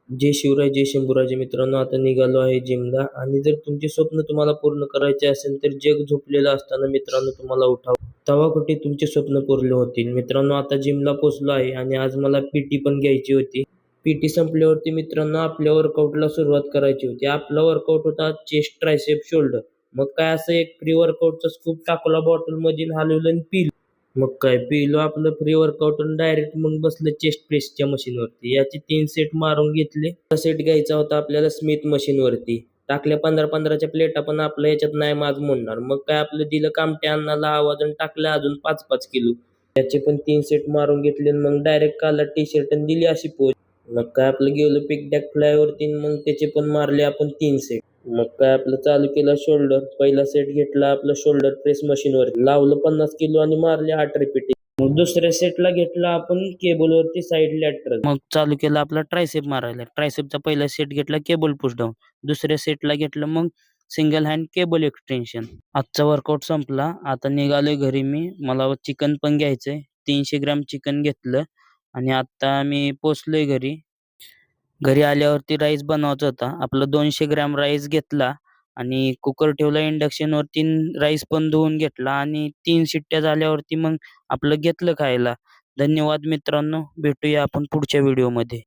जय शिवराय, जय शंभूराजे. मित्रांनो, आता निघालो आहे जिमला. आणि जर तुमचे स्वप्न तुम्हाला पूर्ण करायचे असेल तर जग झोपलेलं असताना मित्रांनो तुम्हाला उठावं. तेव्हा कुठे तुमचे स्वप्न पूर्ण होतील. मित्रांनो, आता जिमला पोहोचलो आहे आणि आज मला पीटी पण घ्यायची होती. पीटी संपल्यावरती मित्रांनो आपल्या वर्कआउटला सुरुवात करायची होती. आपला वर्कआउट होता चेस्ट, ट्रायसेप, शोल्डर. मग काय असं एक प्री वर्कआउटचा स्कूप टाकला बॉटल मध्ये, हलवलं आणि पिलं. मग काय पिलो आपलं प्री वर्कआउट आणि डायरेक्ट मग बसलं चेस्ट प्रेसच्या मशीनवरती. याचे 3 सेट मारून घेतले. सेट घ्यायचा होता आपल्याला स्मिथ मशीनवरती. टाकल्या 15-15च्या प्लेटा, पण आपल्या याच्यात नाही माझ मोडणार. मग काय आपलं दिलं कामट्या अन्नाला आवाज आणि टाकलं अजून 5-5 किलो. त्याचे पण 3 सेट मारून घेतले. मग डायरेक्ट काला टी शर्ट आणि दिली अशी पोच. मग काय आपलं गेलो पिक डॅक फ्लायवरती, मग त्याचे पण मारले आपण 3 सेट. मग काय आपलं चालू केलं शोल्डर. पहिला सेट घेतला आपलं शोल्डर प्रेस मशीनवर, लावलं 50 किलो आणि मारले 8 रिपीट. मग दुसऱ्या सेटला घेतला आपण केबलवरती साईड लॅटरल. मग चालू केलं आपला ट्रायसेप मारायला. ट्रायसेपचा पहिला सेट घेतला केबल पुश डाऊन. दुसऱ्या सेटला घेतलं मग सिंगल हँड केबल एक्सटेन्शन. आजचा वर्कआउट संपला. आता निघालोय घरी मी. मला चिकन पण घ्यायचंय. 300 ग्रॅम चिकन घेतलं आणि आता मी पोचलोय घरी. घरी आल्यावरती राईस बनवायचा होता. आपलं 200 ग्रॅम राईस घेतला आणि कुकर ठेवला इंडक्शनवरती. राईस पण धुवून घेतला आणि 3 शिट्ट्या झाल्यावरती मग आपलं घेतलं खायला. धन्यवाद मित्रांनो. भेटूया आपण पुढच्या व्हिडिओमध्ये.